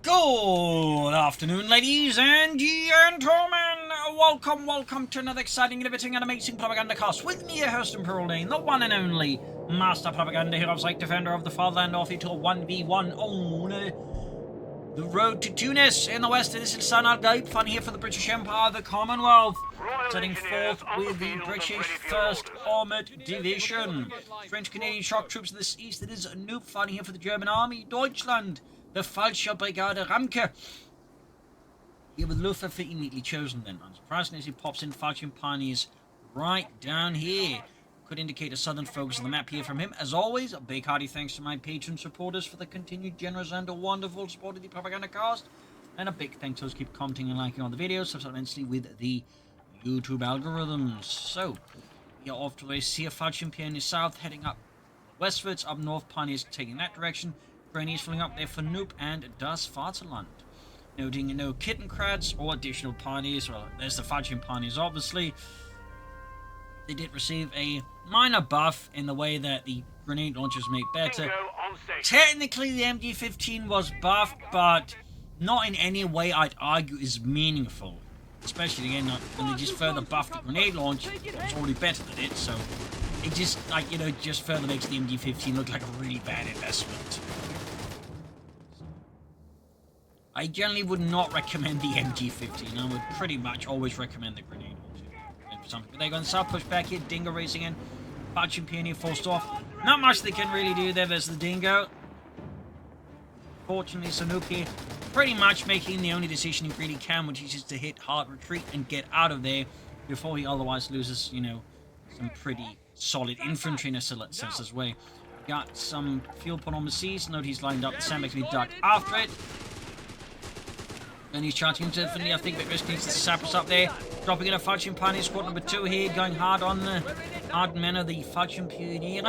Good afternoon, ladies and gentlemen. Welcome to another exciting, innovating, and amazing Propagandacast with me, your host and parole name, the one and only Master Propaganda Hero, like defender of the fatherland, off to a 1v1 on the road to Tunis in the west. This is Lisan Gaib, fun here for the British Empire, the Commonwealth, setting forth with the British 1st Armoured Division. French Canadian Shock troops in the east. It is Noob fighting here for the German Army, Deutschland. The Falsche Brigade Ramke. Here with Luftwaffe immediately chosen then. Unsurprisingly, as he pops in Falcon Pioneers right down here. Could indicate a southern focus on the map here from him. As always, a big hearty thanks to my patron supporters for the continued generous and wonderful support of the Propagandacast. And a big thanks to those who keep commenting and liking all the videos, subsequently with the YouTube algorithms. So, we are off to a Sea of Falcon Pioneers south, heading up westwards, up north, Pioneers taking that direction. Grannies filling up there for Noob and Das Vaterland. Noting no kitten crats or additional pioneers. Well, there's the Falcon Pioneers, obviously. They did receive a minor buff in the way that the grenade launchers make better. Technically, the MG-15 was buffed, but not in any way I'd argue is meaningful. Especially, again, when they just further buffed the grenade launch, it was already better than it, so it just, like, you know, just further makes the MG-15 look like a really bad investment. I generally would not recommend the MG-15. I would pretty much always recommend the grenade launcher. But they're going to south push back here. Dingo racing in. Falcon Pioneer forced off. Not much they can really do there versus the Dingo. Fortunately, Sanuki pretty much making the only decision he really can, which is just to hit hard retreat and get out of there before he otherwise loses, you know, some pretty solid infantry in a sense as well. Got some fuel put on the seas. Note he's lined up. The sandbags be ducked after it. And he's charging into infinitely. I think that Risk needs to sap us up there. Dropping in a Falcon Pioneer squad number 2 here. Going hard on the hard men of the Falcon Pioneer.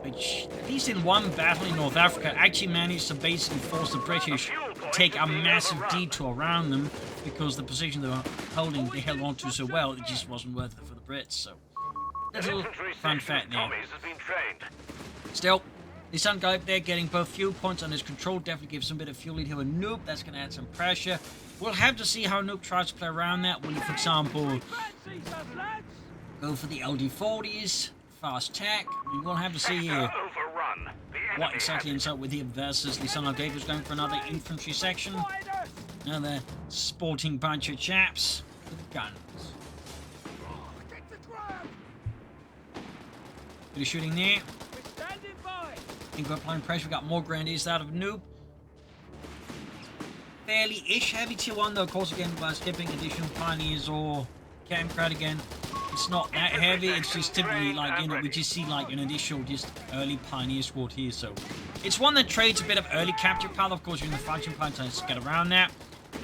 Which, at least in one battle in North Africa, actually managed to basically force the British to take a massive detour around them. Because the position they were holding, they held on to so well, it just wasn't worth it for the Brits. So, little fun fact there. Still, Lisan Gaib there getting both fuel points under his control. Definitely gives some bit of fuel lead here with Noob. That's going to add some pressure. We'll have to see how Noob tries to play around that. Will he, for example, go for the LD-40s, fast tack? We will have to see here what exactly ends up with him versus Lisan Gaib, who's going for another infantry section. Another sporting bunch of chaps with guns. Bit of shooting there. I think we're applying pressure. We got more grenadiers out of Noob. Fairly-ish heavy tier 1 though, of course, again, by skipping additional pioneers or Camcrad again. It's not that heavy, it's just typically like, you know, we just see like an additional just early pioneer squad here, so it's one that trades a bit of early capture power, of course, using the Falcon Pioneers to get around that,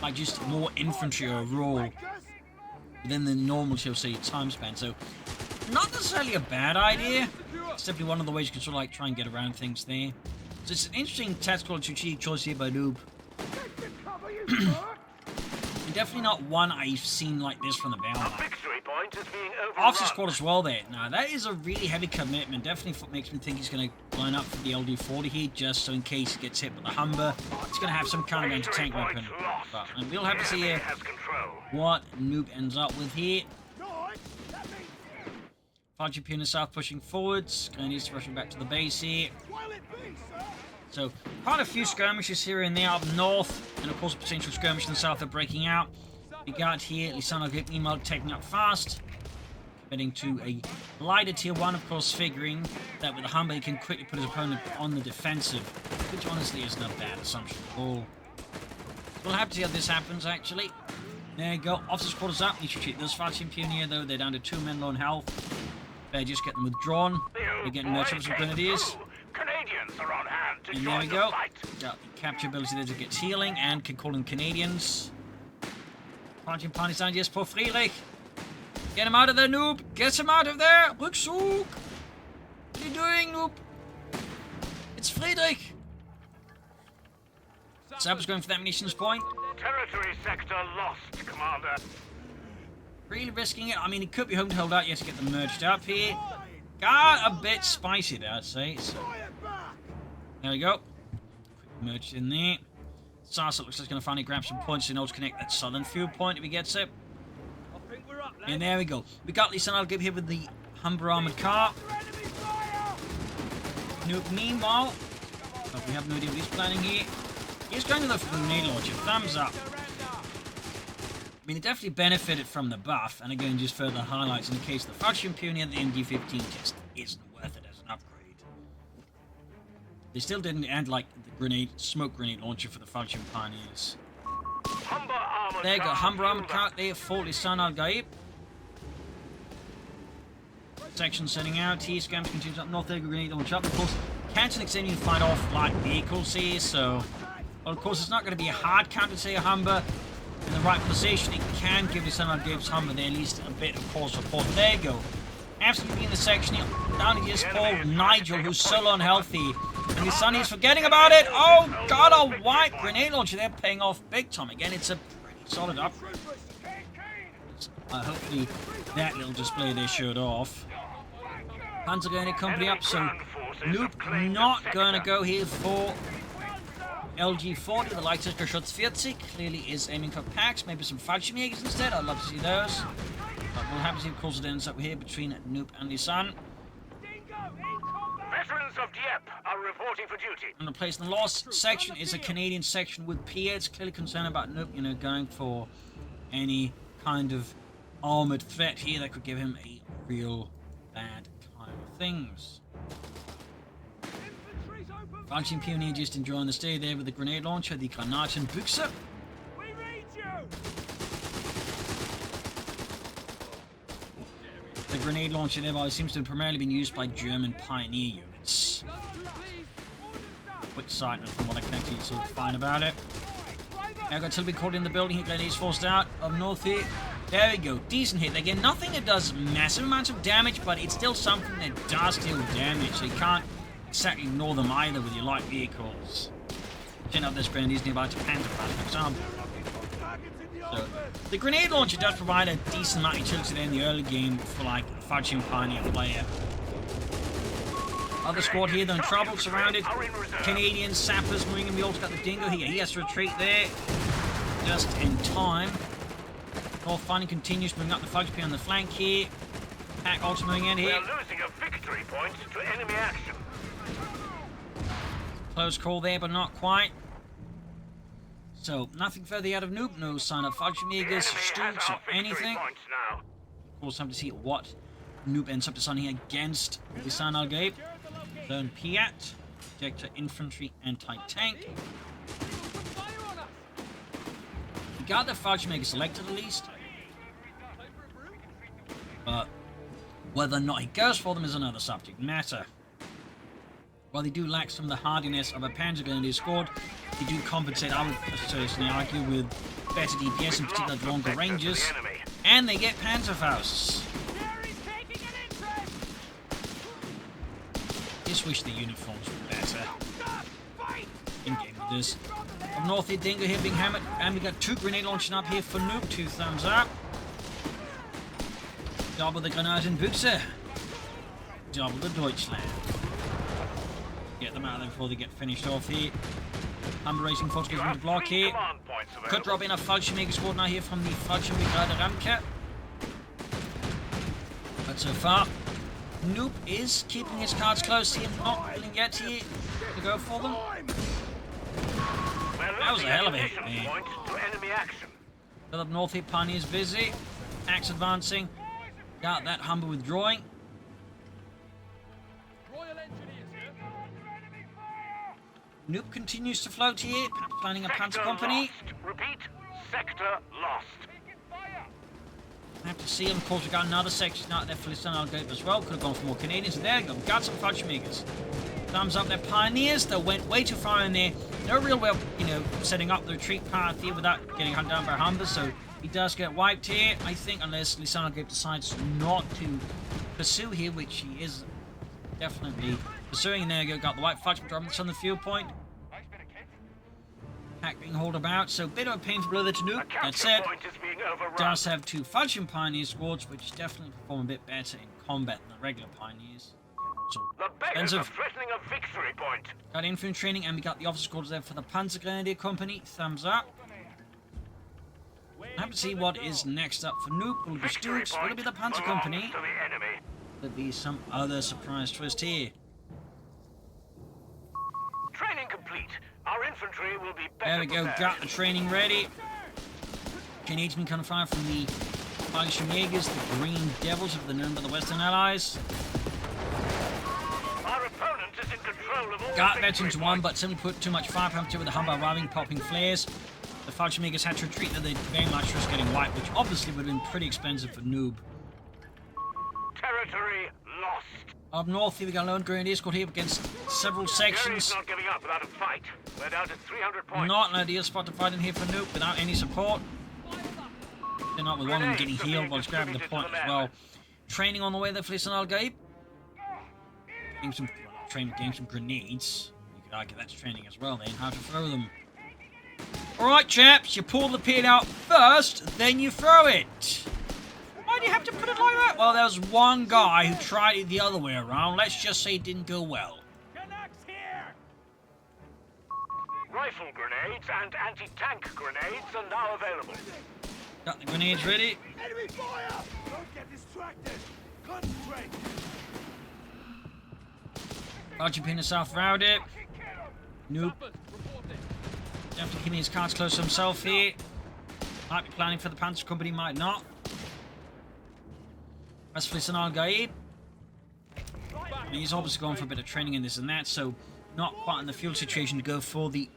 like just more infantry overall within the normal, shall we say, time span, so not necessarily a bad idea. It's definitely one of the ways you can sort of like try and get around things there. So it's an interesting tactical strategic choice here by Noob. Definitely not one I've seen like this from the battle. Officer squad as well there. Now that is a really heavy commitment. Definitely makes me think he's going to line up for the LD-40 here, just so in case he gets hit with the Humber, he's going to have some kind of anti-tank weapon. But we'll have to see here what Noob ends up with here. Falcon Pioneer south pushing forwards. Grenadiers rushing back to the base here. So, quite a few skirmishes here and there up north. And of course, a potential skirmish in the south are breaking out. We got here Lisan Gaib meanwhile taking up fast. Heading to a lighter tier 1, of course, figuring that with the Humber he can quickly put his opponent on the defensive. Which honestly isn't a bad assumption at all. We'll have to see how this happens actually. There you go. Officer quarters up. You should treat this Falcon Pioneer though. They're down to 2 men low on health. They just get them withdrawn. They're getting merchants and grenadiers. And there we go. Got the capture ability there to get healing and can call in Canadians. Falcon Pioneers down. Yes, poor Friedrich. Get him out of there, Noob. Get him out of there. Rückzug. What are you doing, Noob? It's Friedrich. Sab's going for that munitions point. Territory sector lost, Commander. Really risking it. I mean, he could be home to hold out yet to get them merged up here. Got a bit spicy there, I'd say. So, there we go. Quick merged in there. Sasa looks like he's going to finally grab some points in order to connect that southern fuel point if he gets it. And there we go. We got Lisan Al Gaib here with the Humber armored car. Nope, meanwhile, we have no idea what he's planning here. He's going to the grenade launcher. Thumbs up. I mean, it definitely benefited from the buff, and again, just further highlights in the case of the Falchion Pioneer, the MD-15 just isn't worth it as an upgrade. They still didn't add, like, the smoke grenade launcher for the Falchion Pioneers. There you go, Humber armored car there for Lisan Al Gaib. Section setting out, T-scams continues up north, there grenade launcher up. Of course, can't extend you fight off light vehicles here, so... Well, of course, it's not going to be a hard counter to say a Humber. In the right position, it can give Lisan Al Gaib's Humber there at least a bit of core support. There you go. Absolutely in the section here. Down to his Paul Nigel, who's so unhealthy. And Lisan is forgetting about it. Oh, God, a white grenade launcher. They're paying off big time. Again, it's a pretty solid upgrade. Hopefully, that little display they showed off. Panzer going to company up, so Nope not going to go here for LG-40, the Leichter CoH3 clearly is aiming for packs, maybe some Fallschirmjägers instead. I'd love to see those. But we'll have to see, of course, it ends up here between Noop and Lisan. Veterans of Dieppe are reporting for duty. And the place in the last section is a Canadian section with Pierre. It's clearly concerned about Noop, you know, going for any kind of armored threat here that could give him a real bad time of things. Falchion Pioneer just enjoying the stay there with the grenade launcher, the Granatenbüchse. We read you. The grenade launcher there seems to have primarily been used by German pioneer units. Quick sight note from what I can actually sort of find about it. Now got Tilby caught in the building, hit grenades forced out of north here. There we go, decent hit. Again, nothing that does massive amounts of damage, but it's still something that does deal damage, so you can't exactly ignore them either with your light vehicles. Chin up this grenades nearby to Panther, for example. So, the grenade launcher does provide a decent amount of utility there in the early game for like a Falchion Pioneer player. Other squad here, they're in trouble, surrounded. Canadian sappers moving in the ulti, got the Dingo here. He has to retreat there just in time. North Fighting continues to bring up the Falchion on the flank here. Pack also moving in here. We're losing a victory point to enemy action. Close call there, but not quite. So, nothing further out of Noop. No sign of Fallschirmjägers, Stooks, or anything. Of course, time to see what Noop ends up deciding against Lisan Al Gaib. Learn Piat, Projector Infantry, Anti-Tank. We got the Fallschirmjäger selected at least. But whether or not he goes for them is another subject matter. While they do lack some of the hardiness of a Panzer Grenadier squad, they do compensate, I would personally argue, with better DPS, in particular at longer ranges, and they get Panzerfausts. Just wish the uniforms were better. In-game with this. Up north here, Dingo here being hammered, and we got two grenade launching up here for Noop, 2 thumbs up. Double the Granatenbüchse. Double the Deutschland. Get them out of there before they get finished off here. Humber Racing Force goes into block here. Could drop in a Fallschirmjäger squad now here from the Fallschirmjäger Ramke. But so far, Noop is keeping his cards close here, not willing yet here to go for them. That was a hell of a hit, man. Still up north here, Pioneer's busy. Axe advancing. Got that Humber withdrawing. Noop continues to float here, planning a Panzer company. Repeat, sector lost. I have to see him. Of course, we got another section out there for Lisan Al Gaib as well. Could have gone for more Canadians. There you go. Got some Fallschirmjägers. Thumbs up. They're pioneers. They went way too far in there. No real way of, you know, setting up the retreat path here without getting hunted down by Humber. So he does get wiped here, I think, unless Lisan Al Gaib decides not to pursue here, which he is definitely pursuing. There you go. Got the white Fallschirmjäger dropping on the fuel point. Pack being hauled about, so a bit of a painful blow there to Noop. That said, does have 2 Falchion Pioneer squads, which definitely perform a bit better in combat than the regular Pioneers. So, Expensive. There's a threatening a victory point. Got infantry training, and we got the officer quarters there for the Panzer Grenadier Company. Thumbs up. I have to see what is next up for Noob. Will it be Stooks? Will it be the Panzer Company? To the enemy. Will it be some other surprise twist here? Training complete. Our infantry will be better There we go, prepared. got the training ready. Canadians been coming fire from the Fallschirmjägers, the Green Devils of the known by the Western Allies. Our opponent is in control of all Got victory veterans one, but simply put too much firepower to with the Humber arriving, popping flares. The Fallschirmjägers had to retreat, and they very much risked getting wiped, which obviously would have been pretty expensive for Noob. Territory lost. Up north here we got a lone Grenadier squad here against several sections. Jerry's not giving up without a fight. We're down to 300 points. Not an ideal spot to fight in here for Noob without any support. They're not with one of them getting healed while he's grabbing the point as well. Training on the way there for Lisan Gaib. Getting some grenades. You could argue that's training as well then, how to throw them. Alright chaps, you pull the pin out first, then you throw it. Why do you have to put it like that? Well, there was one guy who tried it the other way around. Let's just say it didn't go well. Rifle grenades and anti-tank grenades are now available. Got the grenades ready. Enemy fire! Don't get distracted! Concentrate! Archie pin himself around it. Nope. Definitely keeping his cards close to himself here. Might be planning for the Panzer Company, might not. As for Lisan Gaib, he's obviously going for a bit of training in this and that, so not quite in the fuel situation to go for the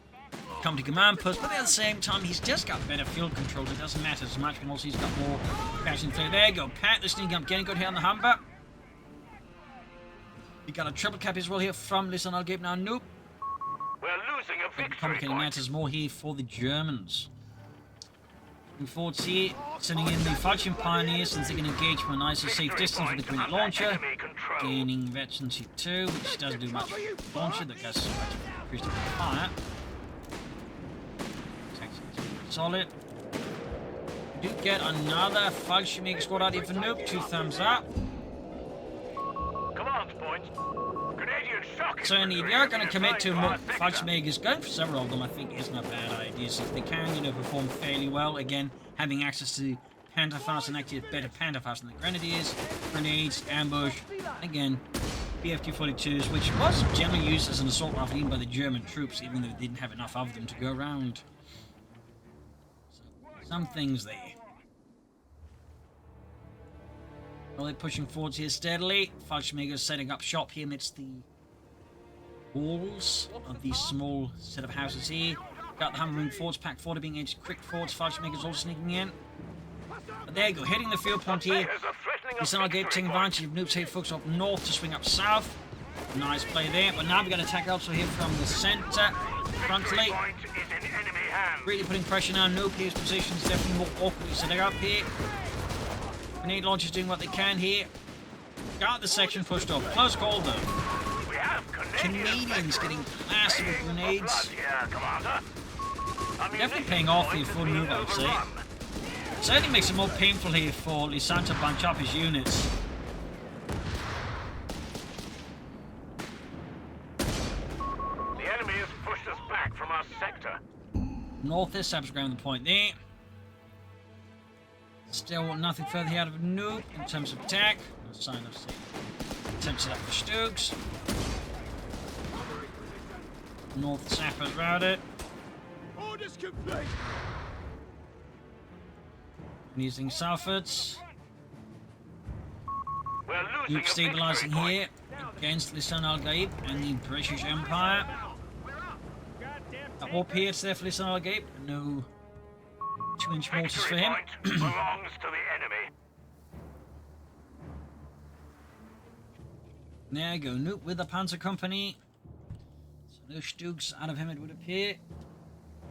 company command post, but at the same time, he's just got better field controls. It doesn't matter as much, and also he's got more passion play. There you go, Pat, the sneak up, getting good here on the Humber. We got a triple cap as well here from Lisan Gaib now. Nope. We're losing a victory Complicating point. matters more here for the Germans. Moving forwards here, sending in the Fallschirm Pioneers since they can engage from a nice and safe distance with the grenade launcher. Gaining veterans here too, which doesn't do much. Launcher that gets increased fire. Solid. We do get another Fallschirmjäger squad out here for Noob. 2 thumbs up. Command point. Canadian Shock. So if you're going to commit to Fallschirmjägers, going for several of them I think isn't a bad idea. So if they can, perform fairly well, again, having access to Panzerfaust and actually better Panzerfaust than the Grenadiers, grenades, ambush, again, BFQ-42s, which was generally used as an assault rifle even by the German troops, even though they didn't have enough of them to go around. So, some things there. Well, they're pushing forwards here steadily. Fallschirmjäger setting up shop here amidst the walls of these small set of houses here. Got the hammering forwards, pack forward being edged quick forwards. Fallschirmjäger's all sneaking in. But there you go, hitting the field point here. Lisan Gaib taking advantage of Noob's head folks up north to swing up south. Nice play there. But now we got attack also here from the centre. Frontally. Really putting pressure now. Noob here's positions definitely more awkwardly setting up here. Grenade launchers doing what they can here. Got the section pushed off. Close call though. Canadians getting blasted with grenades. Definitely paying off here for Noob, I would say. Certainly makes it more painful here for Lisan to bunch up his units. The enemy has pushed us back from our sector. Northeast, Sab's grabbing the point there. Still nothing further here out of Noob in terms of attack. No sign of attempts at for Stokes. North Sappers routed. Orders complete! Using Salfords. We're losing Noob a stabilizing victory here against Lisan Gaib and the British Empire. All pierced there for Lisan Gaib. No 2-inch mortars for him. Victory point belongs to the enemy. There you go, Noob with the Panzer Company. So no Stooks out of him, it would appear.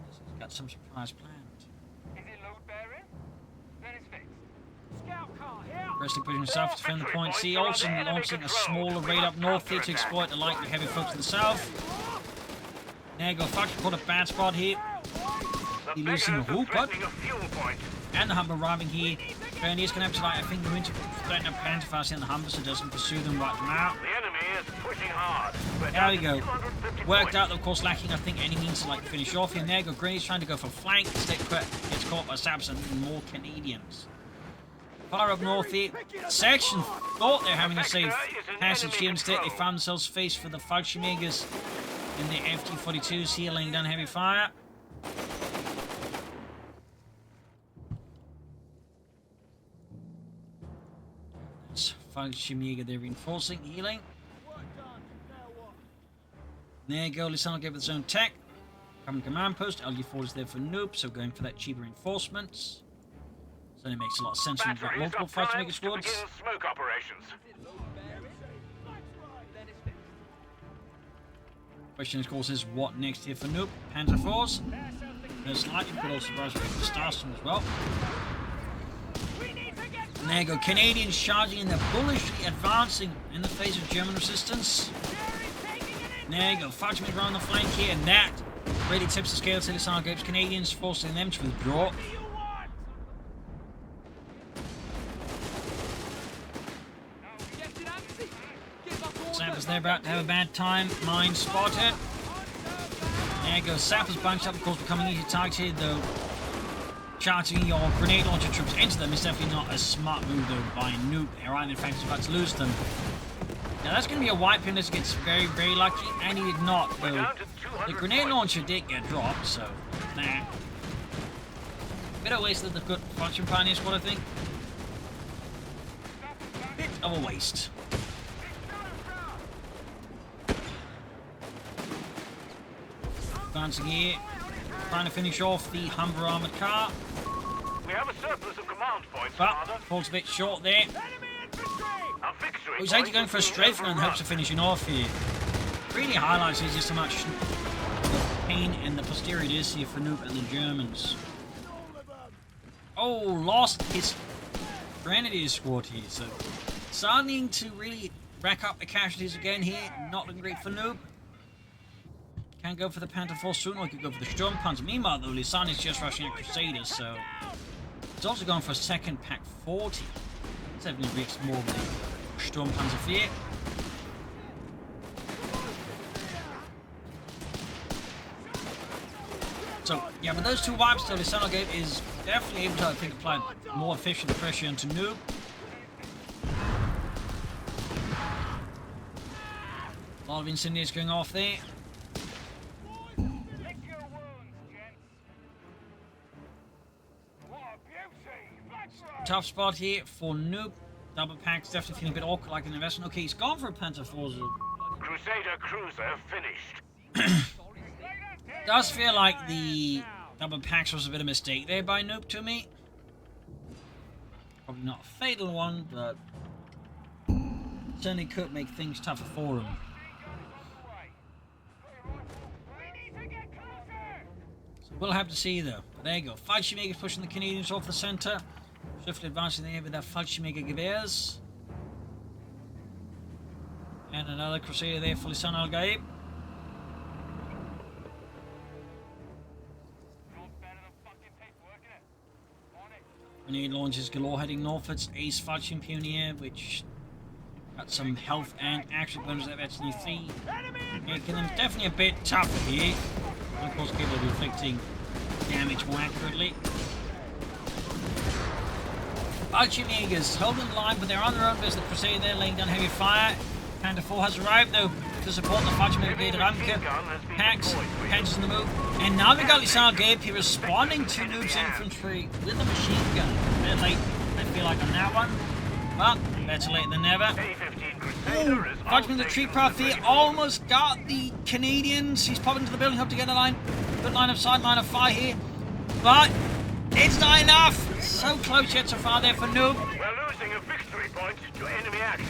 He's got some surprise planned. Is it load bearing? Then it's fixed. Scout car here. Presley pushing himself to defend the point. See Olsen launching a smaller raid up north here to exploit the likely heavy folks to the south. There you go, Fox caught a bad spot here. He losing a Hooper. And the Humber arriving here. Grenadiers can have to, I think, the winter threaten a Panzerfaust in the Humber, so doesn't pursue them right now. The enemy is pushing pushing hard. We're There down we to go. 250 Worked points. out, of course, lacking, I think, any means to like finish off him. There go Grenades trying to go for flank. Instead, gets caught by Saps and more Canadians. Far up north here, Section thought they're having a safe passage here. Instead, they found themselves faced for the Fallschirmjägers in the FT-42s here, laying down heavy fire. It's Fallschirmjäger, they're reinforcing, healing. There you go, Lisan will give it its own tech. Coming command post, LG4 is there for noob, so going for that cheaper reinforcements. So it makes a lot of sense when you've got Batteries multiple are fighter primed mega to squads. begin smoke operations. Question, of course, is what next here for noob? Panzer IVs. Most likely, could also rise for Starstorm as well. And there you go, Canadians charging in, they're bullishly advancing in the face of German resistance. And there you go, Fallschirmjäger around the flank here, and that really tips the scale to the Lisan Gaib's Canadians, forcing them to withdraw. Sappers, they're about to have a bad time. Mine spotted. There you go, Sappers bunched up, of course, becoming easy targets here, though. Charging your grenade launcher troops into them is definitely not a smart move, though, by Noob. Orion, in fact, is about to lose them. Now, that's going to be a wipe unless it gets very, very lucky, and he did not, though. The grenade launcher did get dropped, so, nah. Bit of a waste of the good Fallschirm Pioneer squad, I think. Bit of a waste. Advancing here, trying to finish off the Humber armored car. We have a surplus of command points, But Commander. falls a bit short there. Our victory He's point actually going for a is being strafe in hopes overrun. of finishing off here. Really highlights just how much pain in the posterior it is here for Noob and the Germans. Oh, lost his Grenadier squad here, so starting to really rack up the casualties again here. Not looking great for Noob. Can't go for the Panther Force soon, or he could go for the Sturmpanzer. Meanwhile, though, Lisan is just rushing at Crusaders, so he's also going for a second Pack 40. Definitely risks more of the Sturmpanzer fear. So, yeah, with those two wipes, though, Lisan Gaib is definitely able to, I think, apply more efficient pressure into Noob. A lot of incendiaries going off there. Lick your wounds, gents. What a beauty! That's right. Tough spot here for Noob. Double packs definitely feeling a bit awkward like an investment. Okay, he's gone for a Panther Force. Crusader cruiser finished. Does feel like the double packs was a bit of a mistake there by Noob to me. Probably not a fatal one, but certainly could make things tougher for him. So we'll have to see though. But there you go. Fallschirmjäger pushing the Canadians off the centre. Swiftly advancing there with their Fallschirmjäger Gewehrs. And another Crusader there for Lisan Gaib. Grenade launches galore heading northwards. Ace Fallschirm Pioneer, which got some health and action bonus at FT3. Making them definitely a bit tougher here. And of course, capable of inflicting damage more accurately. Fallschirmjägers holding the line, but they're on their own because the Crusader there laying down heavy fire. Panther 4 has arrived though to support the Fallschirmjäger Brigade Ramke. Packs, hedges in the move. And now we got Lisan Gaib here responding to Noob's infantry with a machine gun. A bit late, I feel like, on that one. But better late than never. A-15 Crusader is Fudgman the tree path here almost got the Canadians. He's popping into the building, hope to get a line. Good line of sight, line of fire here. But it's not enough. So close yet so far there for Noob. We're losing a victory point to enemy action.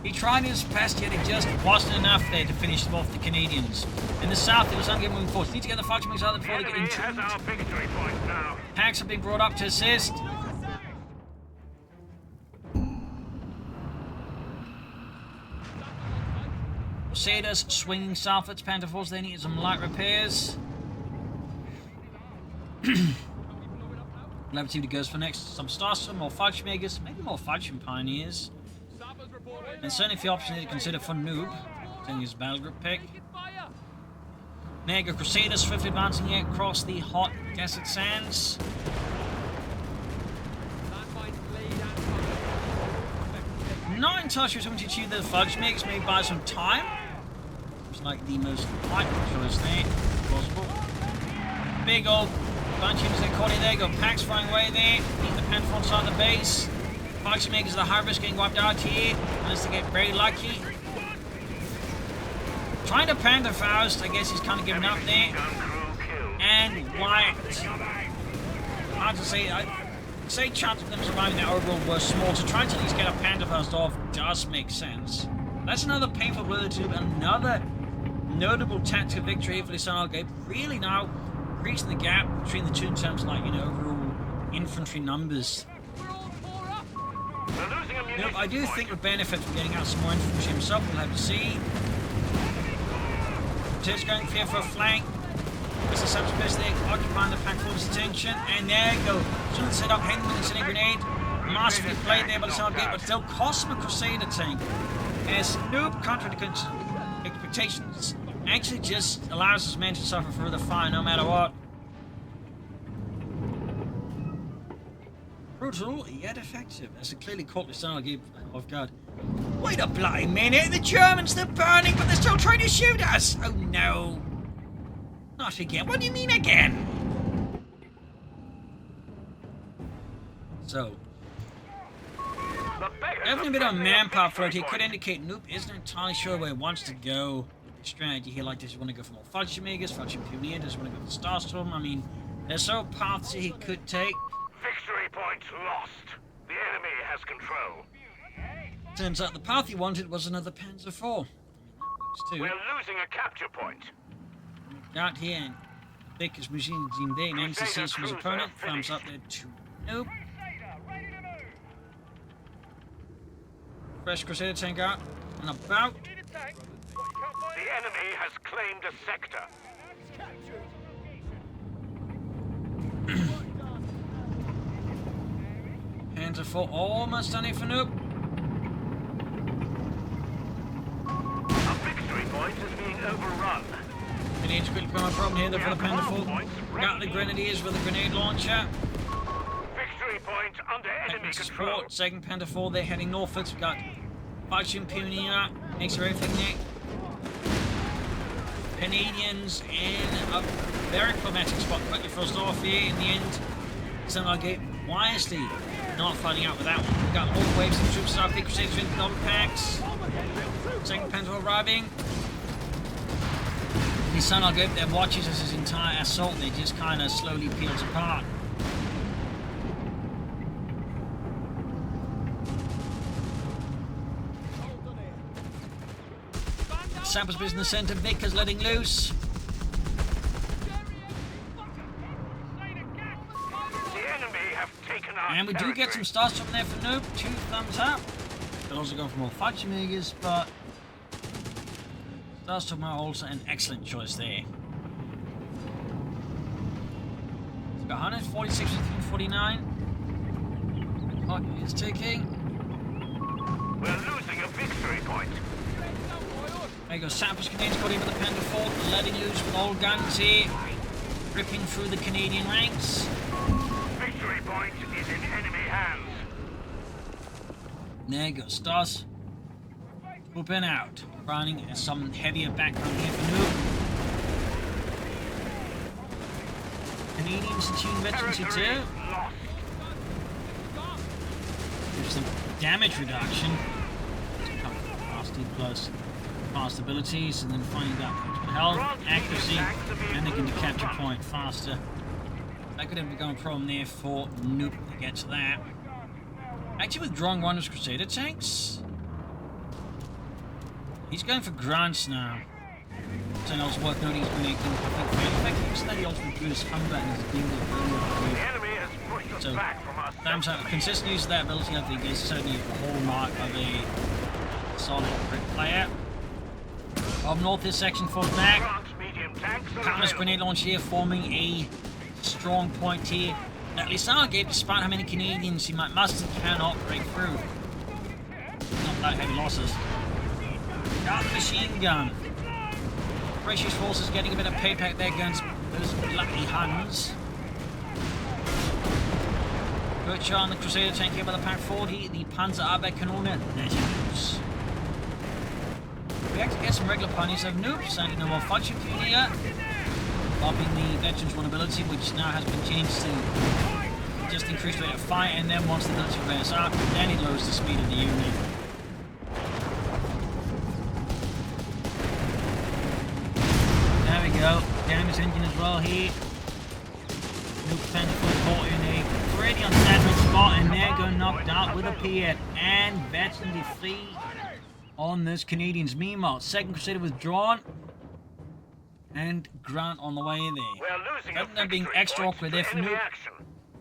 He tried his best, yet it just wasn't enough there to finish them off the Canadians. In the south, it was Gaib moving forward. Need to get the Fallschirmjägers out The before they get enemy has entombed. our victory point now. Packs have been brought up to assist. Crusaders swinging southwards. Panther 4's they need some light repairs. We'll have to see what he goes for next. Some Starstorm, more Fallschirmjägers, maybe more Fallschirm Pioneers. And certainly for the option to consider for Noob, taking his battle group pick. Mega Crusader swiftly advancing across the hot desert sands. Not entirely sure someone to achieve the fudge mix, maybe buy some time. It's like the most likely choice there possible. Big old bunch of units caught it there, go packs flying away there. Beat the Panther on side of the base. Fudge makers the harvest getting wiped out here, unless they get very lucky. Trying to Panther Faust, I guess he's kind of giving up there. And wiped. Hard to say. I'd say chance of them surviving that overall were small, so trying to at least get a Panther Faust off does make sense. That's another painful blow to another notable tactical victory for Lisan Gaib. Really now increasing the gap between the two in terms of, like, you know, overall infantry numbers. You know, I do think would benefit from getting out some more infantry himself. We'll have to see. Just going clear for a flank. This is Sam's best there, occupying the pack forward's attention. And there you go. Shouldn't set up Henry with a grenade. Masterfully played there by the Lisan Gaib, but still cost him a Crusader tank. As Noob, contrary to expectations, actually just allows his men to suffer further fire no matter what. Brutal, yet effective, as it clearly caught Lisan Gaib off guard. Wait a bloody minute, the Germans, they're burning, but they're still trying to shoot us! Oh no. Not again. What do you mean again? So, definitely a bit of a manpower float here could indicate Noob isn't entirely sure where he wants to go. Strategy here, like, does he want to go for more Fudge Megas, Fudge Pioneer, does he want to go for Starstorm? I mean, there's several paths he could take. Victory point lost. The enemy has control. Turns out the path he wanted was another Panzer IV. I mean, that works too. We're losing a capture point. Got here and Baker's machine team there managed to seize from his opponent. Thumbs up there to Noob. Fresh Crusader tank out and about. The enemy has claimed a sector. Panzer IV almost done it for Noob. A victory point is being overrun. Canadians quickly put on a problem here though for the Panzer IV. Got the Grenadiers with a grenade launcher. Victory point under enemy control. Support, second Panther IV, they're heading northwards. We've got Fudge Pioneer, makes her everything there. Canadians in a very problematic spot, quickly forced off here in the end. Lisan Gaib wisely not fighting out with that one. We've got more waves of troops now, big Crusaders in double packs. Second Panther arriving. Lisan Gaib there watches as his entire assault, they just kind of slowly peels apart. Samples in the centre, Vickers letting loose. The enemy have taken our And we do get some stars from there for Noob. 2 thumbs up. Could also go for more Fudge Megas, but Starstorm are also an excellent choice there. It's got 146 and 49. Clock is ticking. We're losing a victory point. There you go, Samples Canadians got in with the Panther IV, letting loose with all guns here, ripping through the Canadian ranks. Victory point is in enemy hands. There you go, stars. Whooping out. Running some heavier background here for Noob. Canadians attuned veterans here too. There's some damage reduction. Capacity plus fast abilities, and then finding that health, accuracy, and they can capture point faster. That could have become a problem there for Noob to get to that. Actually withdrawing one of his Crusader tanks. He's going for grants now. So it's worth noting he's going to effectively he also boost combat and his being The enemy has pushed us back from our damn out. Consistent use of that ability, I think, is certainly a hallmark of a solid brick player. Up north, this section falls back. Countless grenade launch here, forming a strong point here. That Lisan Gaib, despite how many Canadians he might muster, cannot break through. Not Light heavy losses. Got the machine gun. British forces getting a bit of payback there against those lucky Huns. Good shot on the Crusader tank here by the Pak 40. The Panzer Abwehrkanone. There it goes. We actually get some regular ponies of noobs and no more function here. Upping the veterans vulnerability, which now has been changed to just increased rate of fire, and then once the military wears up, then it lowers the speed of the unit. There we go. Down his engine as well here. Nuke Pentacle caught in a pretty unsettled spot, and there go knocked out with a Piet. And veteran defeat on those Canadians. Meanwhile, second Crusader withdrawn. And Grant on the way there. Them being extra awkward if Nuke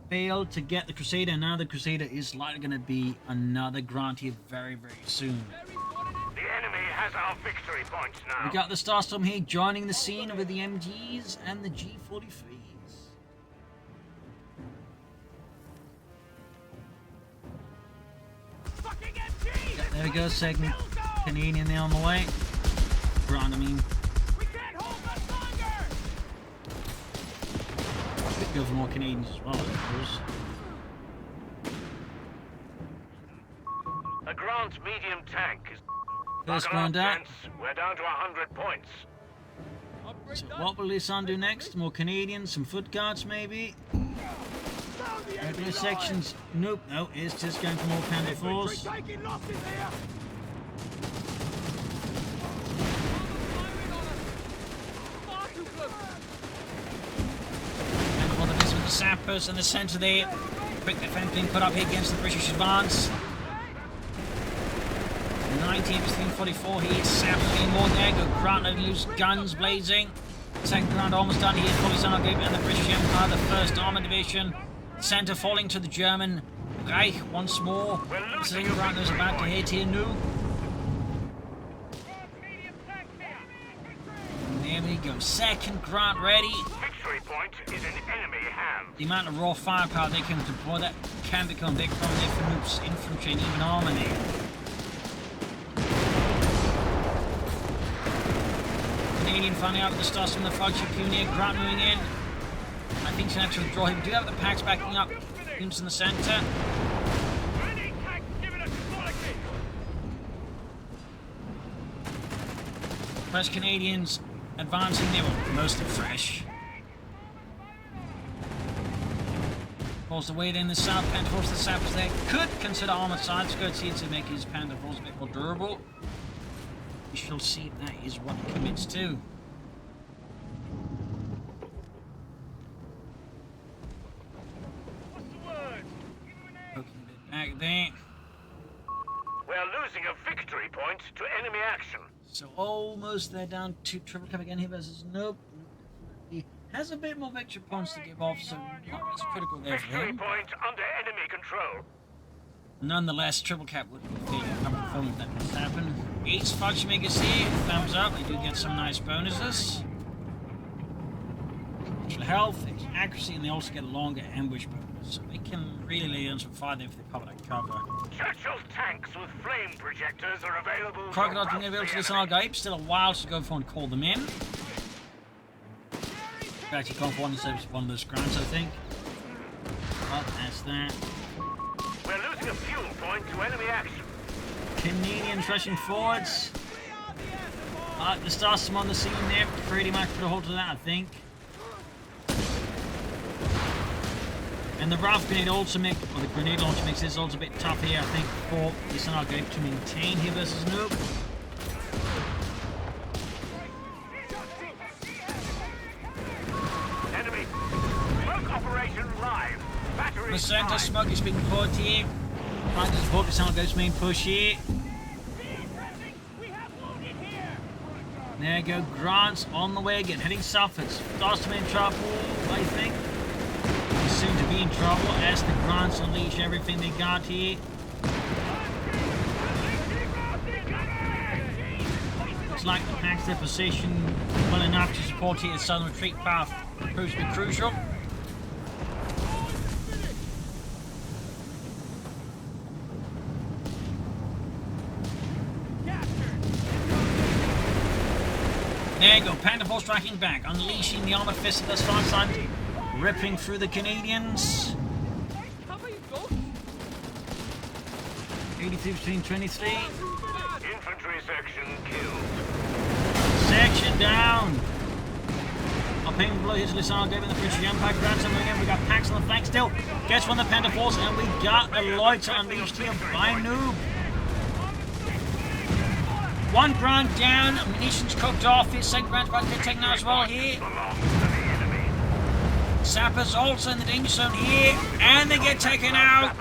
failed to get the Crusader, and now the Crusader is likely going to be another Grant here very, very soon. The enemy has our victory points now. We got the Starstorm here joining the scene with the MGs and the G43s. Yeah, there we go, second Canadian there on the way. Grant, I mean. Could go for more Canadians as well, I suppose. A Grant medium tank is... First Grant out. We're down to 100 points. So what will Lisan do next? More Canadians, some foot guards maybe? Regular sections, nope, no, it's just going for more Panda Force. The sappers in the centre there. Quick defense being put up here against the British advance. 19 between 44 here. Sappers being more there. Go Grant letting loose guns blazing. Second round almost done here. Fully Lisan Gaib and the British Empire. The 1st Armoured Division. Centre falling to the German Reich once more. Second Grant is about to hit here. New. There we go. Second Grant ready. Victory point is in enemy hands. The amount of raw firepower they can deploy that can become big from their troops, infantry, and even army. Canadian finding out with the stars from the flagship unit. Grant moving in. I think he's going to have to withdraw him. We do have the packs backing up. Units in the centre. Fresh Canadians advancing. They were mostly fresh. Falls the way in the south. Panda Force, the sappers there could consider armoured side skirts here to make his Panda Force a bit more durable. We shall see if that is what he commits to. Poking a bit back there. We're losing a victory point to enemy action. So almost they're down to triple cap again here versus nope. He has a bit more victory points to give off, so not as critical there for Victory him. point under enemy control. Nonetheless, triple cap would be a performance that must happen. 8 Fudge Makers here, thumbs up, they do get some nice bonuses. Extra health, extra accuracy, and they also get a longer ambush bonus. So they can really lay on some fire there if they pop that cover. Churchill's tanks with flame projectors are available. Crocodiles being available to Lisan Gaib, still a while to go for and call them in. Actually gone for one instead of one of those grants, I think. But that's that. We're losing a fuel point to enemy action. Canadians rushing forwards. The Starstorm on the scene there, pretty much put a halt to that, I think. And the Ralph grenade also make, or the grenade launch makes this also a bit tough here, I think, for Lisan Gaib to maintain here versus Noob. Enemy smoke operation live. Battery The center smoke is being put here. Trying to support Lisan Gaib's main push here. There you go, Grant's on the way again, heading southwards. Starstorm in trouble, I think. He's soon to be in trouble as the Grants unleash everything they got here. Looks like the Packs their position well enough to support here. The southern retreat path proves to be crucial. There you go, Panther Force striking back, unleashing the armored fist of the strong side, ripping through the Canadians. 83 between 23. Infantry section killed. Section down. Our payment below hits Lisan, Gaib in the British Empire. Grabs him again. We got packs on the flank still. Gets one of the Panther Force, and we got the Loiter unleashed here by Noob. One ground down, munitions cooked off. His second ground's about to get taken out as well here. Sappers also in the danger zone here, and they get taken out.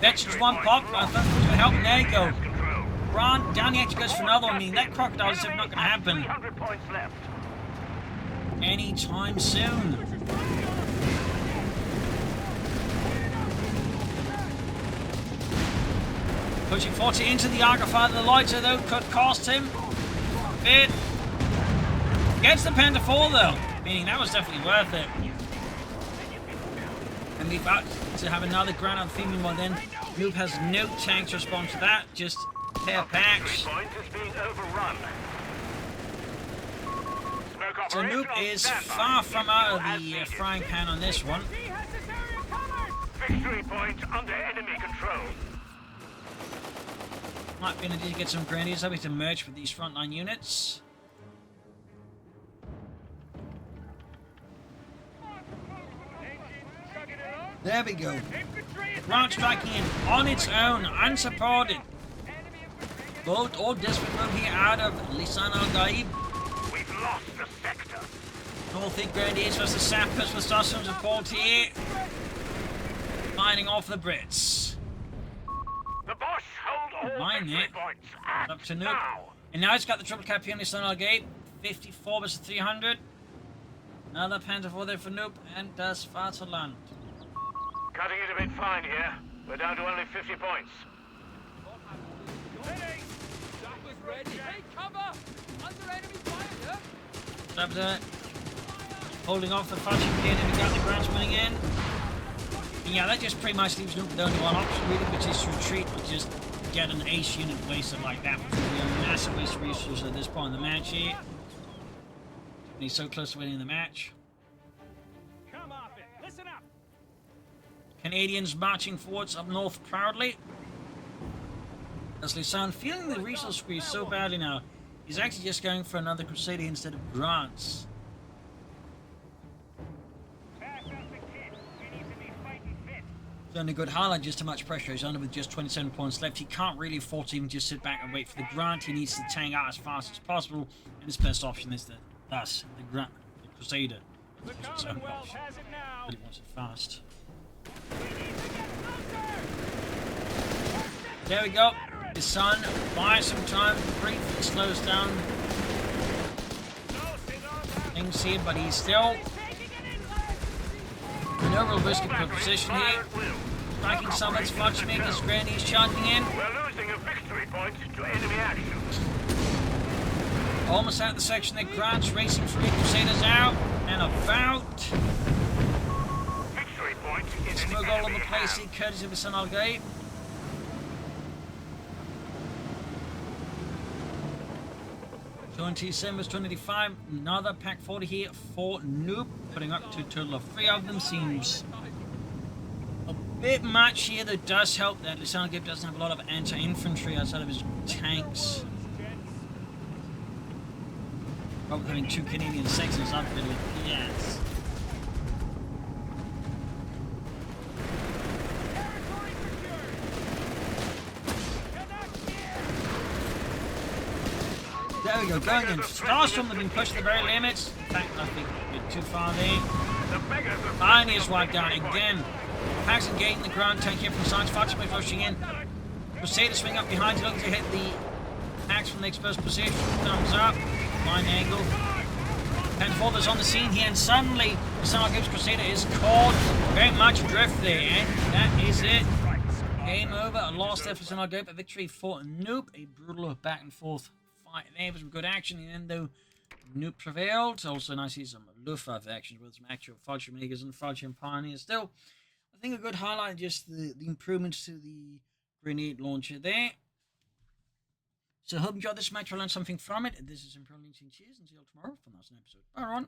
Veterans one pop, I thought it was going to help, and there you go. Grant down the edge goes for another one. I mean, that crocodile is not going to happen 300 points left. anytime soon. Pushing 40 into the Argofire. The Loiter, though, could cost him a bit. Gets the Panther 4, though, meaning that was definitely worth it. And we're about to have another ground on theming one then. Noob has no tank to respond to that, just pair packs. Point is being overrun. Smoke So operation Noob on is standby. far from out of As the needed. frying pan on this one. Victory point under enemy control. Might be an idea to get some grenadiers hoping to merge with these frontline units. There we go. Ground striking in on its own, unsupported. Boat or desperate move here out of Lisan al Gaib. We've lost the sector. North East Grenadiers versus Sappers with start some support here. Fighting off the Brits. The Bosch hold all Mine victory it. points. Up to Noob. Now. And now it's got the triple cap here on Lisan al Gaib. 54 versus 300. Another Panther 4 there for Noob and does far to land. Cutting it a bit fine here. We're down to only 50 points. Raptor holding off the punching again, and we got the grounds running in. And yeah, that just pretty much leaves Noob with only one option really, which is to retreat, but just get an ace unit wasted like that, which would be a massive waste of resources at this point in the match here. And he's so close to winning the match. Come off it. Listen up. Canadians marching forwards up north proudly. As Lisan, feeling the resource squeeze so badly now, he's actually just going for another Crusader instead of Grants. Only good highlight just how much pressure he's under with just 27 points left. He can't really afford to even just sit back and wait for the Grant. He needs to tank out as fast as possible, and his best option is the Crusader. The Which is his own Commonwealth option, has it now. but he wants it fast. There we go. His son buys some time, briefly slows down things here, but he's still no real risk of position here. Striking some of his fudge makers, Granny's charging in. We're losing a victory point to enemy action. Almost out of the section that Grant's racing 3 Crusaders out and about. Victory point in Smoke enemy all over the place here, hands. courtesy of the Sun Al Gaib. December 285, another pack 40 here for Noob, putting up to a total of 3 of them. Seems a bit much here, that does help that Lisan Gaib doesn't have a lot of anti-infantry outside of his tanks. Probably having 2 Canadian sections outfitted with yes. There we go, going in. Starstorm have been pushed to the very limits. In fact, I think a bit too far there. The beggars are Pioneers wiped out again. Packs engaging the ground, tank here from science. Fatima rushing in. Crusader swing up behind, looking to hit the packs from the exposed position. Thumbs up. Fine angle. Panther on the scene here, and suddenly the Sun Al Gaib's Crusader is caught. Very much drift there, and that is it. Game over. A lost effort for Sun Al Gaib. A victory for Noob. A brutal back and forth fight there with some good action, and though Noob prevailed, also nice to see some Luftwaffe action with some actual Fudge Makers and Fudge Pioneers. Still, I think a good highlight just the improvements to the grenade launcher there. So hope you enjoyed this match. You'll learn something from it. This is Imperial saying cheers and see you all tomorrow for the next episode. Bye, everyone.